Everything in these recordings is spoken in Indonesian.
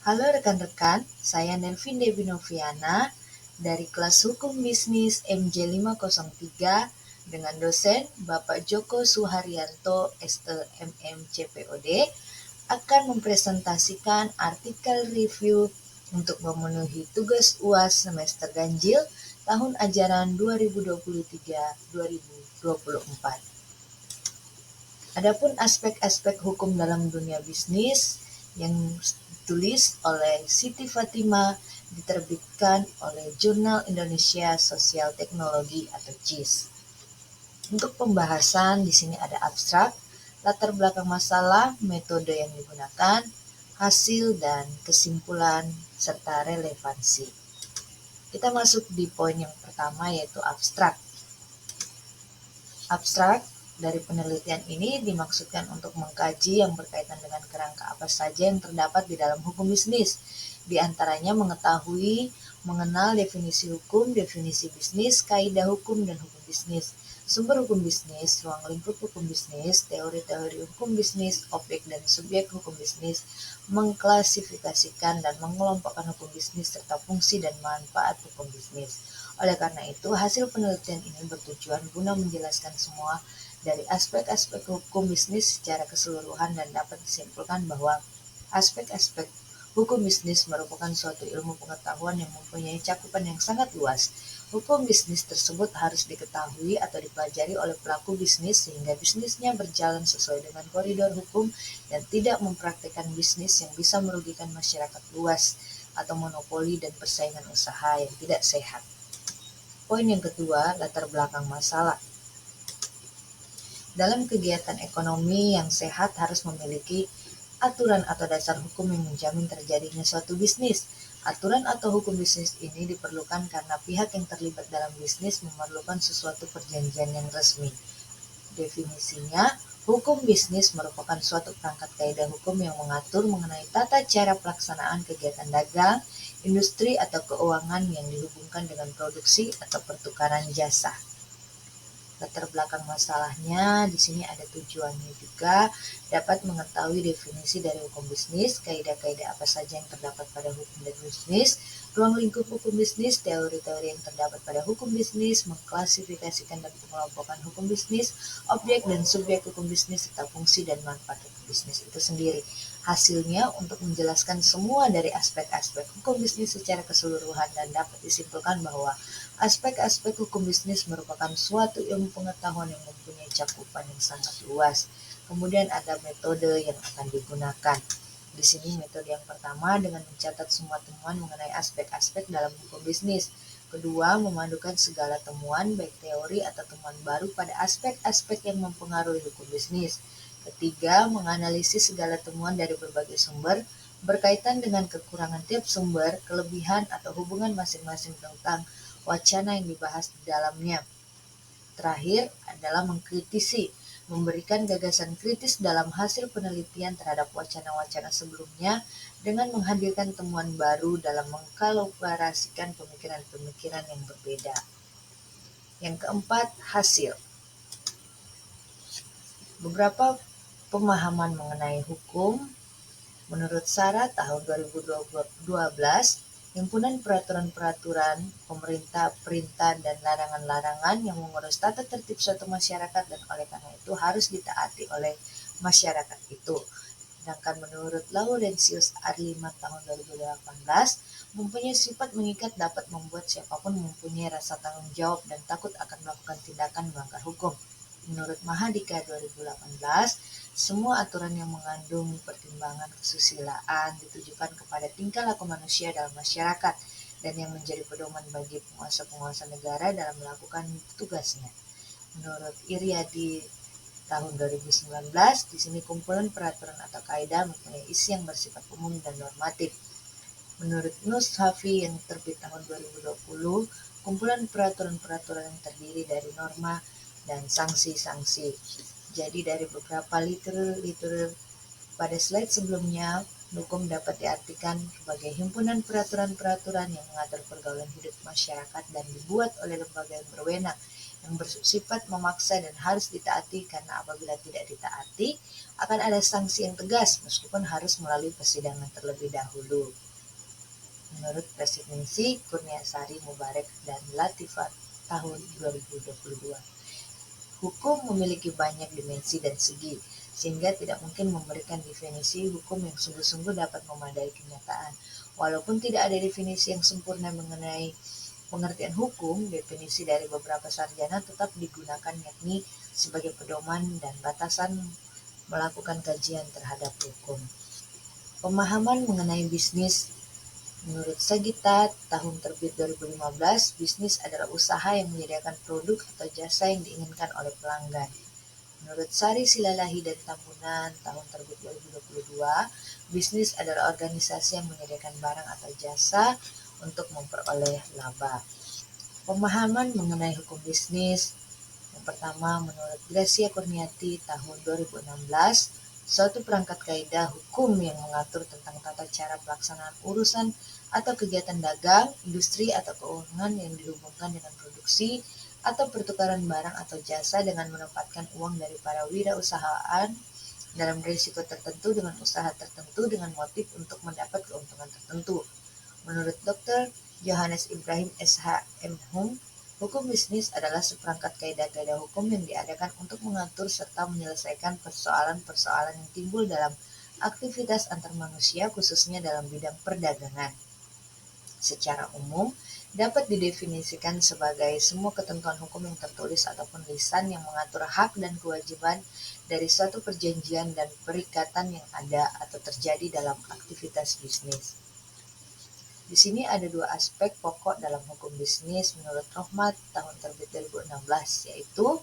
Halo rekan-rekan, saya Nelvin Devi Noviana dari kelas Hukum Bisnis MJ503 dengan dosen Bapak Joko Suharyanto SEMM CPOD akan mempresentasikan artikel review untuk memenuhi tugas UAS semester ganjil tahun ajaran 2023-2024. Adapun aspek-aspek hukum dalam dunia bisnis yang ditulis oleh Siti Fatima diterbitkan oleh Jurnal Indonesia Sosial Teknologi atau JIS. Untuk pembahasan di sini ada abstrak, latar belakang masalah, metode yang digunakan, hasil dan kesimpulan serta relevansi. Kita masuk di poin yang pertama yaitu abstrak. Abstrak dari penelitian ini dimaksudkan untuk mengkaji yang berkaitan dengan kerangka apa saja yang terdapat di dalam hukum bisnis. Di antaranya mengetahui, mengenal definisi hukum, definisi bisnis, kaidah hukum, dan hukum bisnis. Sumber hukum bisnis, ruang lingkup hukum bisnis, teori-teori hukum bisnis, objek dan subjek hukum bisnis, mengklasifikasikan dan mengelompokkan hukum bisnis, serta fungsi dan manfaat hukum bisnis. Oleh karena itu, hasil penelitian ini bertujuan guna menjelaskan semua dari aspek-aspek hukum bisnis secara keseluruhan dan dapat disimpulkan bahwa aspek-aspek hukum bisnis merupakan suatu ilmu pengetahuan yang mempunyai cakupan yang sangat luas. Hukum bisnis tersebut harus diketahui atau dipelajari oleh pelaku bisnis sehingga bisnisnya berjalan sesuai dengan koridor hukum dan tidak mempraktikkan bisnis yang bisa merugikan masyarakat luas atau monopoli dan persaingan usaha yang tidak sehat. Poin yang kedua, latar belakang masalah. Dalam kegiatan ekonomi yang sehat harus memiliki aturan atau dasar hukum yang menjamin terjadinya suatu bisnis. Aturan atau hukum bisnis ini diperlukan karena pihak yang terlibat dalam bisnis memerlukan sesuatu perjanjian yang resmi. Definisinya, hukum bisnis merupakan suatu perangkat kaidah hukum yang mengatur mengenai tata cara pelaksanaan kegiatan dagang, industri atau keuangan yang dihubungkan dengan produksi atau pertukaran jasa. Latar belakang masalahnya di sini ada tujuannya juga, dapat mengetahui definisi dari hukum bisnis, kaidah-kaidah apa saja yang terdapat pada hukum dan bisnis, ruang lingkup hukum bisnis, teori-teori yang terdapat pada hukum bisnis, mengklasifikasikan dan mengelompokkan hukum bisnis, objek dan subjek hukum bisnis, serta fungsi dan manfaat hukum bisnis itu sendiri. Hasilnya untuk menjelaskan semua dari aspek-aspek hukum bisnis secara keseluruhan dan dapat disimpulkan bahwa aspek-aspek hukum bisnis merupakan suatu ilmu pengetahuan yang mempunyai cakupan yang sangat luas. Kemudian ada metode yang akan digunakan. Di sini metode yang pertama dengan mencatat semua temuan mengenai aspek-aspek dalam hukum bisnis. Kedua, memadukan segala temuan baik teori atau temuan baru pada aspek-aspek yang mempengaruhi hukum bisnis. Ketiga, menganalisis segala temuan dari berbagai sumber berkaitan dengan kekurangan tiap sumber, kelebihan atau hubungan masing-masing tentang wacana yang dibahas di dalamnya. Terakhir adalah mengkritisi, memberikan gagasan kritis dalam hasil penelitian terhadap wacana-wacana sebelumnya dengan menghadirkan temuan baru dalam mengkolaborasikan pemikiran-pemikiran yang berbeda. Yang keempat, hasil. Beberapa pemahaman mengenai hukum. Menurut SARA tahun 2012, Himpunan Peraturan-Peraturan Pemerintah, Perintah, dan Larangan-Larangan yang mengurus tata tertib suatu masyarakat dan oleh karena itu harus ditaati oleh masyarakat itu. Sedangkan menurut Laurentius R5 tahun 2018, mempunyai sifat mengikat dapat membuat siapapun mempunyai rasa tanggung jawab dan takut akan melakukan tindakan melanggar hukum. Menurut Mahadika 2018, semua aturan yang mengandung pertimbangan kesusilaan ditujukan kepada tingkah laku manusia dalam masyarakat dan yang menjadi pedoman bagi penguasa-penguasa negara dalam melakukan tugasnya. Menurut Iriadi tahun 2019, di sini kumpulan peraturan atau kaidah mempunyai isi yang bersifat umum dan normatif. Menurut Nus Hafi yang terbit tahun 2020, kumpulan peraturan-peraturan yang terdiri dari norma dan sanksi-sanksi. Jadi dari beberapa literatur pada slide sebelumnya, hukum dapat diartikan sebagai himpunan peraturan-peraturan yang mengatur pergaulan hidup masyarakat dan dibuat oleh lembaga yang berwenang yang bersifat memaksa dan harus ditaati, karena apabila tidak ditaati akan ada sanksi yang tegas meskipun harus melalui persidangan terlebih dahulu. Menurut Presidensi Kurniasari Mubarek dan Latifah tahun 2022. Hukum memiliki banyak dimensi dan segi, sehingga tidak mungkin memberikan definisi hukum yang sungguh-sungguh dapat memadai kenyataan. Walaupun tidak ada definisi yang sempurna mengenai pengertian hukum, definisi dari beberapa sarjana tetap digunakan, yakni sebagai pedoman dan batasan melakukan kajian terhadap hukum. Pemahaman mengenai bisnis. Menurut Sagita tahun terbit 2015, bisnis adalah usaha yang menyediakan produk atau jasa yang diinginkan oleh pelanggan. Menurut Sari Silalahi dan Tambunan tahun terbit 2022, bisnis adalah organisasi yang menyediakan barang atau jasa untuk memperoleh laba. Pemahaman mengenai hukum bisnis. Yang pertama, menurut Gracia Kurniati tahun 2016, suatu perangkat kaidah hukum yang mengatur tentang tata cara pelaksanaan urusan atau kegiatan dagang, industri atau keuangan yang dihubungkan dengan produksi atau pertukaran barang atau jasa dengan menempatkan uang dari para wirausahaan dalam risiko tertentu dengan usaha tertentu dengan motif untuk mendapat keuntungan tertentu. Menurut Dr. Johannes Ibrahim SH.M.Hum, hukum bisnis adalah seperangkat kaidah-kaidah hukum yang diadakan untuk mengatur serta menyelesaikan persoalan-persoalan yang timbul dalam aktivitas antar manusia, khususnya dalam bidang perdagangan. Secara umum, dapat didefinisikan sebagai semua ketentuan hukum yang tertulis ataupun lisan yang mengatur hak dan kewajiban dari suatu perjanjian dan perikatan yang ada atau terjadi dalam aktivitas bisnis. Di sini ada dua aspek pokok dalam hukum bisnis menurut Rohmat tahun terbit 2016, yaitu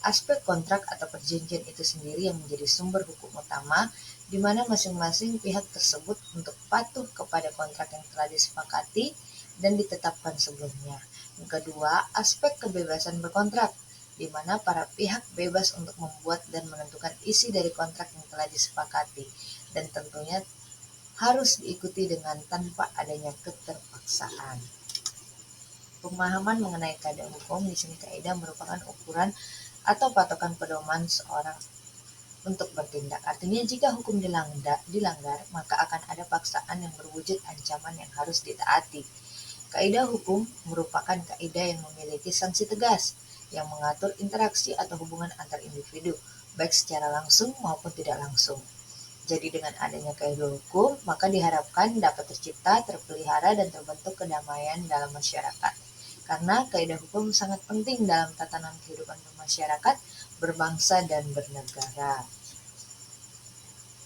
aspek kontrak atau perjanjian itu sendiri yang menjadi sumber hukum utama, di mana masing-masing pihak tersebut untuk patuh kepada kontrak yang telah disepakati dan ditetapkan sebelumnya. Yang kedua, aspek kebebasan berkontrak, di mana para pihak bebas untuk membuat dan menentukan isi dari kontrak yang telah disepakati, dan tentunya harus diikuti dengan tanpa adanya keterpaksaan. Pemahaman mengenai kaidah hukum. Di sini kaidah merupakan ukuran atau patokan pedoman seorang untuk bertindak. Artinya jika hukum dilanggar, maka akan ada paksaan yang berwujud ancaman yang harus ditaati. Kaidah hukum merupakan kaidah yang memiliki sanksi tegas yang mengatur interaksi atau hubungan antar individu, baik secara langsung maupun tidak langsung. Jadi dengan adanya kaidah hukum, maka diharapkan dapat tercipta, terpelihara, dan terbentuk kedamaian dalam masyarakat. Karena kaidah hukum sangat penting dalam tatanan kehidupan bermasyarakat, berbangsa, dan bernegara.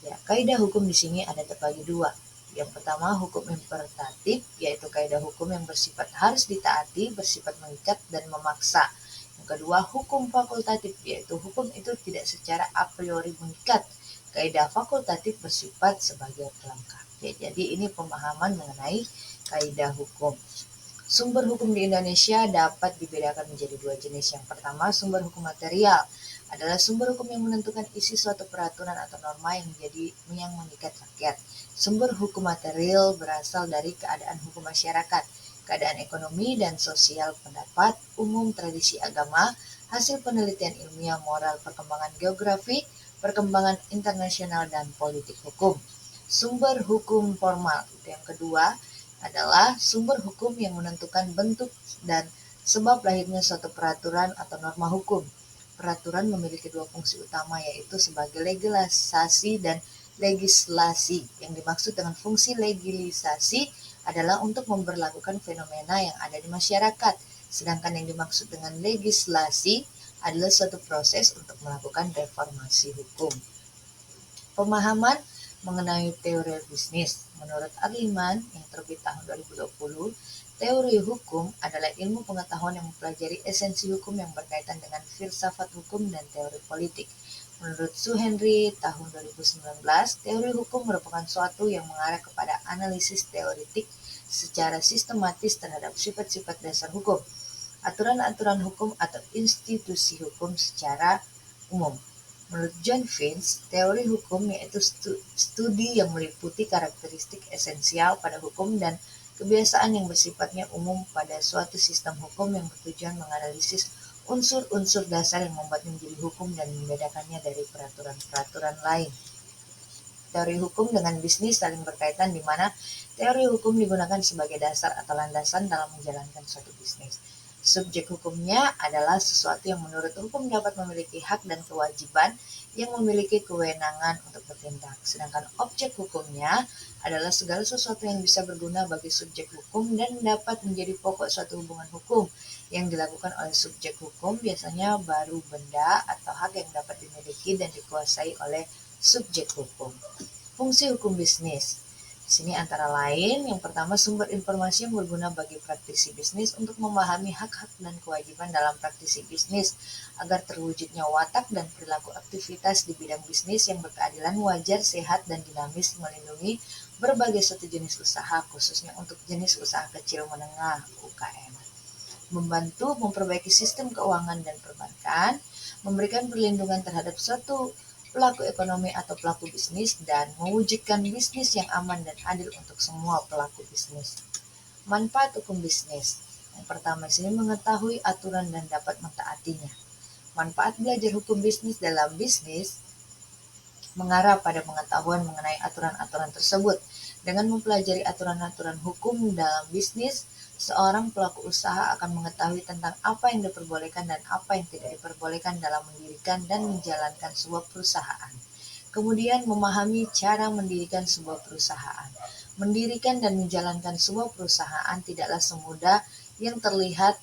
Ya, kaidah hukum di sini ada terbagi dua. Yang pertama, hukum imperatif, yaitu kaidah hukum yang bersifat harus ditaati, bersifat mengikat dan memaksa. Yang kedua, hukum fakultatif, yaitu hukum itu tidak secara a priori mengikat. Kaidah fakultatif bersifat sebagai pelengkap. Ya, jadi ini pemahaman mengenai kaidah hukum. Sumber hukum di Indonesia dapat dibedakan menjadi dua jenis. Yang pertama, sumber hukum material adalah sumber hukum yang menentukan isi suatu peraturan atau norma yang mengikat rakyat. Sumber hukum material berasal dari keadaan hukum masyarakat, keadaan ekonomi dan sosial, pendapat umum, tradisi agama, hasil penelitian ilmiah, moral, perkembangan geografi, perkembangan internasional, dan politik hukum. Sumber hukum formal, itu yang kedua, adalah sumber hukum yang menentukan bentuk dan sebab lahirnya suatu peraturan atau norma hukum. Peraturan memiliki dua fungsi utama, yaitu sebagai legislasi dan legislasi. Yang dimaksud dengan fungsi legislasi adalah untuk memberlakukan fenomena yang ada di masyarakat, sedangkan yang dimaksud dengan legislasi adalah suatu proses untuk melakukan reformasi hukum. Pemahaman mengenai teori bisnis. Menurut Arliman yang terbit tahun 2020, teori hukum adalah ilmu pengetahuan yang mempelajari esensi hukum yang berkaitan dengan filsafat hukum dan teori politik. Menurut Suhenry tahun 2019, teori hukum merupakan suatu yang mengarah kepada analisis teoritik secara sistematis terhadap sifat-sifat dasar hukum, aturan-aturan hukum atau institusi hukum secara umum. Menurut John Finch, teori hukum yaitu studi yang meliputi karakteristik esensial pada hukum dan kebiasaan yang bersifatnya umum pada suatu sistem hukum yang bertujuan menganalisis unsur-unsur dasar yang membuatnya menjadi hukum dan membedakannya dari peraturan-peraturan lain. Teori hukum dengan bisnis saling berkaitan di mana teori hukum digunakan sebagai dasar atau landasan dalam menjalankan suatu bisnis. Subjek hukumnya adalah sesuatu yang menurut hukum dapat memiliki hak dan kewajiban yang memiliki kewenangan untuk bertindak. Sedangkan objek hukumnya adalah segala sesuatu yang bisa berguna bagi subjek hukum dan dapat menjadi pokok suatu hubungan hukum. Yang dilakukan oleh subjek hukum biasanya baru benda atau hak yang dapat dimiliki dan dikuasai oleh subjek hukum. Fungsi hukum bisnis. Di sini antara lain, yang pertama sumber informasi yang berguna bagi praktisi bisnis untuk memahami hak-hak dan kewajiban dalam praktisi bisnis agar terwujudnya watak dan perilaku aktivitas di bidang bisnis yang berkeadilan, wajar, sehat, dan dinamis, melindungi berbagai suatu jenis usaha, khususnya untuk jenis usaha kecil menengah (UKM). Membantu memperbaiki sistem keuangan dan perbankan, memberikan perlindungan terhadap suatu pelaku ekonomi atau pelaku bisnis, dan mewujudkan bisnis yang aman dan adil untuk semua pelaku bisnis. Manfaat hukum bisnis. Yang pertama sini mengetahui aturan dan dapat mentaatinya. Manfaat belajar hukum bisnis dalam bisnis mengarah pada pengetahuan mengenai aturan-aturan tersebut. Dengan mempelajari aturan-aturan hukum dalam bisnis, seorang pelaku usaha akan mengetahui tentang apa yang diperbolehkan dan apa yang tidak diperbolehkan dalam mendirikan dan menjalankan sebuah perusahaan. Kemudian memahami cara mendirikan sebuah perusahaan. Mendirikan dan menjalankan sebuah perusahaan tidaklah semudah yang terlihat.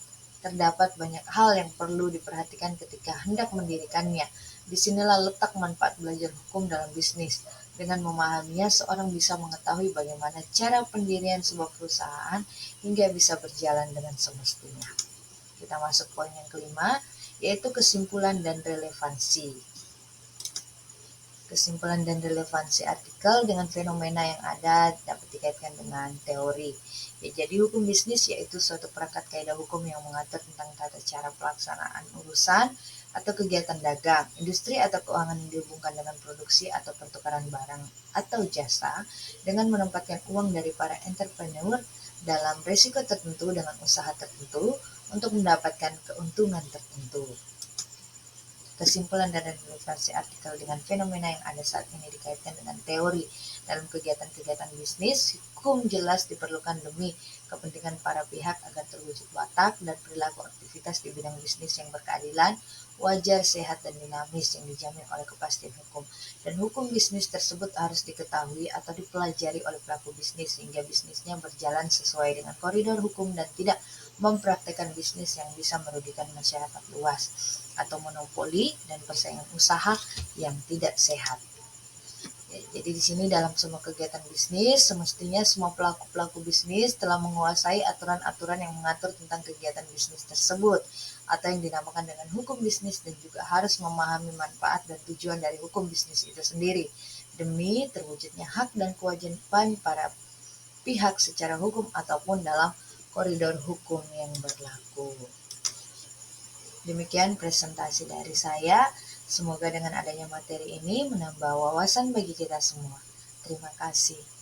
Terdapat banyak hal yang perlu diperhatikan ketika hendak mendirikannya. Disinilah letak manfaat belajar hukum dalam bisnis. Dengan memahaminya, seorang bisa mengetahui bagaimana cara pendirian sebuah perusahaan hingga bisa berjalan dengan semestinya. Kita masuk poin yang kelima, yaitu kesimpulan dan relevansi. Kesimpulan dan relevansi artikel dengan fenomena yang ada dapat dikaitkan dengan teori. Ya, jadi hukum bisnis yaitu suatu perangkat kaidah hukum yang mengatur tentang tata cara pelaksanaan urusan atau kegiatan dagang, industri atau keuangan yang dihubungkan dengan produksi atau pertukaran barang atau jasa dengan menempatkan uang dari para entrepreneur dalam risiko tertentu dengan usaha tertentu untuk mendapatkan keuntungan tertentu. Kesimpulan dan relevansi artikel dengan fenomena yang ada saat ini dikaitkan dengan teori. Dalam kegiatan-kegiatan bisnis, hukum jelas diperlukan demi kepentingan para pihak agar terwujud watak dan perilaku aktivitas di bidang bisnis yang berkeadilan, wajar, sehat, dan dinamis yang dijamin oleh kepastian hukum. Dan hukum bisnis tersebut harus diketahui atau dipelajari oleh pelaku bisnis sehingga bisnisnya berjalan sesuai dengan koridor hukum dan tidak mempraktekkan bisnis yang bisa merugikan masyarakat luas atau monopoli dan persaingan usaha yang tidak sehat. Ya, jadi di sini dalam semua kegiatan bisnis, semestinya semua pelaku-pelaku bisnis telah menguasai aturan-aturan yang mengatur tentang kegiatan bisnis tersebut atau yang dinamakan dengan hukum bisnis dan juga harus memahami manfaat dan tujuan dari hukum bisnis itu sendiri demi terwujudnya hak dan kewajiban para pihak secara hukum ataupun dalam koridor hukum yang berlaku. Demikian presentasi dari saya. Semoga dengan adanya materi ini menambah wawasan bagi kita semua. Terima kasih.